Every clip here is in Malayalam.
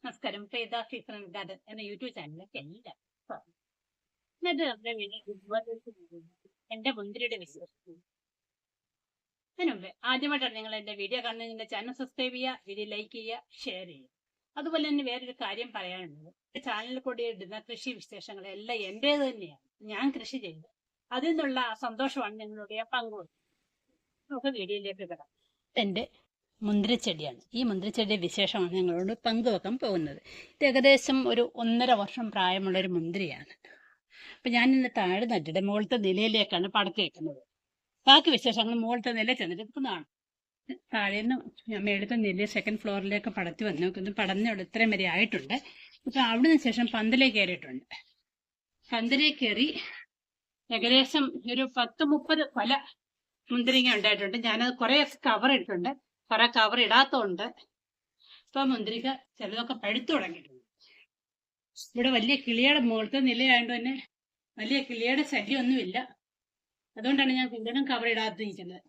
നമസ്കാരം. ഫെയ്ദ സീസൺ ഗാർഡൻ എന്ന യൂട്യൂബ് ചാനലിലേക്ക് എല്ലാവർക്കും സ്വാഗതം. ഇന്നത്തെ നമ്മുടെ വീഡിയോ എന്റെ മുന്തിരിയുടെ വിശേഷം. അതിന് മുമ്പ് ആദ്യമായിട്ടാണ് നിങ്ങൾ എന്റെ വീഡിയോ കാണുന്നത്, എന്റെ ചാനൽ സബ്സ്ക്രൈബ് ചെയ്യുക, വീഡിയോ ലൈക്ക് ചെയ്യുക, ഷെയർ ചെയ്യുക. അതുപോലെ തന്നെ വേറൊരു കാര്യം പറയാനുള്ളത്, ചാനലിൽ കൂടി ഇടുന്ന കൃഷി വിശേഷങ്ങൾ എല്ലാം എന്റേത് തന്നെയാണ്. ഞാൻ കൃഷി ചെയ്ത് അതിൽ നിന്നുള്ള സന്തോഷമാണ് നിങ്ങളോട് ഞാൻ പങ്കുവെക്കുന്നത്. നമുക്ക് വീഡിയോയിലേക്ക് കിടക്കാം. എന്റെ മുന്തിരിച്ചെടിയാണ്. ഈ മുന്തിരിച്ചെടിയുടെ വിശേഷമാണ് ഞങ്ങളോട് പങ്കുവെക്കാൻ പോകുന്നത്. ഇത് ഏകദേശം ഒരു 1.5 വർഷം പ്രായമുള്ളൊരു മുന്തിരിയാണ്. അപ്പം ഞാനിന്ന് താഴെ നട്ടിട്ട് മുകളിലത്തെ നിലയിലേക്കാണ് പടത്തി വെക്കുന്നത്. ബാക്കി വിശേഷങ്ങൾ മുകളിലത്തെ നില ചെന്നിട്ട് ഇരിക്കുന്നതാണ്. താഴേന്ന് മേളത്തെ നില സെക്കൻഡ് ഫ്ലോറിലേക്ക് പടത്തി വന്ന് നോക്കുന്നു. പടന്നോട് ഇത്രയും വരെ ആയിട്ടുണ്ട്. ഇപ്പം അവിടുന്ന് ശേഷം പന്തലേക്ക് കയറിയിട്ടുണ്ട്. പന്തലേക്ക് കയറി ഏകദേശം ഒരു 10-30 കൊല മുന്തിരിങ്ങ ഉണ്ടായിട്ടുണ്ട്. ഞാനത് കുറേ കവർ ഇട്ടിട്ടുണ്ട്, കുറെ കവർ ഇടാത്തതുണ്ട്. ഇപ്പൊ മുന്തിരിക്ക ചിലതൊക്കെ പഴുത്തു തുടങ്ങിയിട്ടുണ്ട്. ഇവിടെ വലിയ കിളിയുടെ മുകളിലത്തെ നിലയായതുകൊണ്ട് തന്നെ വലിയ കിളിയുടെ ശല്യമൊന്നുമില്ല. അതുകൊണ്ടാണ് ഞാൻ കൂടുതലും കവർ ഇടാതിരിക്കുന്നത്.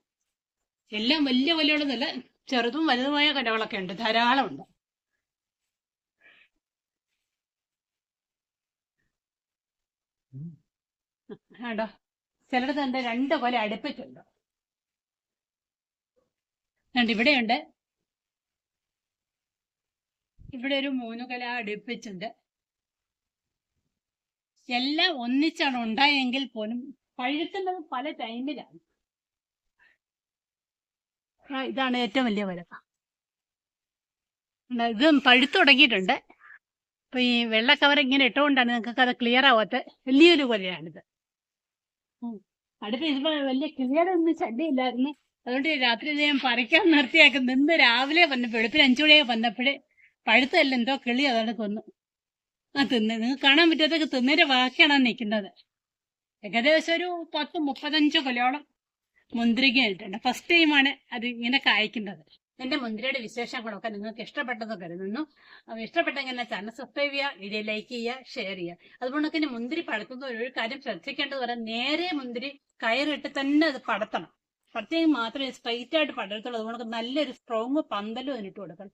എല്ലാം വലിയ വലിയുള്ളതല്ല, ചെറുതും വലുതുമായ കലകളൊക്കെ ഉണ്ട്, ധാരാളം ഉണ്ട്. ആണ്ടോ, ചിലടത്ത് എന്റെ 2 കൊല അടുപ്പിച്ചുണ്ട്. ഇവിടെയുണ്ട്, ഇവിടെ ഒരു 3 കൊല അടുപ്പിച്ചുണ്ട്. എല്ലാം ഒന്നിച്ചാണ് ഉണ്ടായെങ്കിൽ പോലും പഴുക്കുന്നത് പല ടൈമിലാണ്. ഇതാണ് ഏറ്റവും വലിയ കൊല. ഇത് പഴുത്തു തുടങ്ങിയിട്ടുണ്ട്. അപ്പൊ ഈ വെള്ള കവർ ഇങ്ങനെ ഇട്ടുകൊണ്ടാണ് നിങ്ങൾക്ക് അത് ക്ലിയർ ആവാത്ത വലിയൊരു കൊലയാണിത്. അടുപ്പ് ഇതിപ്പോ വലിയ ക്ലിയർ ഒന്നും ശല്യമില്ലായിരുന്നു. അതുകൊണ്ട് രാത്രി ഞാൻ പറിക്കാൻ നിർത്തിയാക്കി നിന്ന് രാവിലെ വന്നപ്പോൾ വെളുപ്പിന് 5 മണിയൊക്കെ വന്നപ്പോഴേ പഴുത്തല്ല എന്തോ കിളി അതാണ് കൊന്നു തിന്ന്. നിങ്ങൾക്ക് കാണാൻ പറ്റാത്തൊക്കെ തിന്നേരെ ബാക്കിയാണ് നിൽക്കുന്നത്. ഏകദേശം ഒരു 10-35 കൊലയോളം മുന്തിരിങ്ങ ആയിട്ടുണ്ട്. ഫസ്റ്റ് ടൈമാണ് അത് ഇങ്ങനെ കായ്ക്കുന്നത്. എന്റെ മുന്തിരിയുടെ വിശേഷങ്ങളൊക്കെ നിങ്ങൾക്ക് ഇഷ്ടപ്പെട്ടെന്ന് കരുതുന്നു. ഇഷ്ടപ്പെട്ടെങ്കിൽ എന്നെ ചാനൽ സബ്സ്ക്രൈബ് ചെയ്യുക, വീഡിയോ ലൈക്ക് ചെയ്യുക, ഷെയർ ചെയ്യുക. അതുകൊണ്ട് തന്നെ മുന്തിരി പടത്തുന്ന ഒരു കാര്യം ശ്രദ്ധിക്കേണ്ടത് പറയാം, നേരെ മുന്തിരി കയറിട്ട് തന്നെ അത് പടത്തണം. പടത്തിയെങ്കിൽ മാത്രമേ സ്ട്രൈറ്റ് ആയിട്ട് പടർത്തുള്ളൂ. അതുകൊണ്ട് നല്ലൊരു സ്ട്രോങ് പന്തലും അതിനിട്ട് കൊടുക്കണം.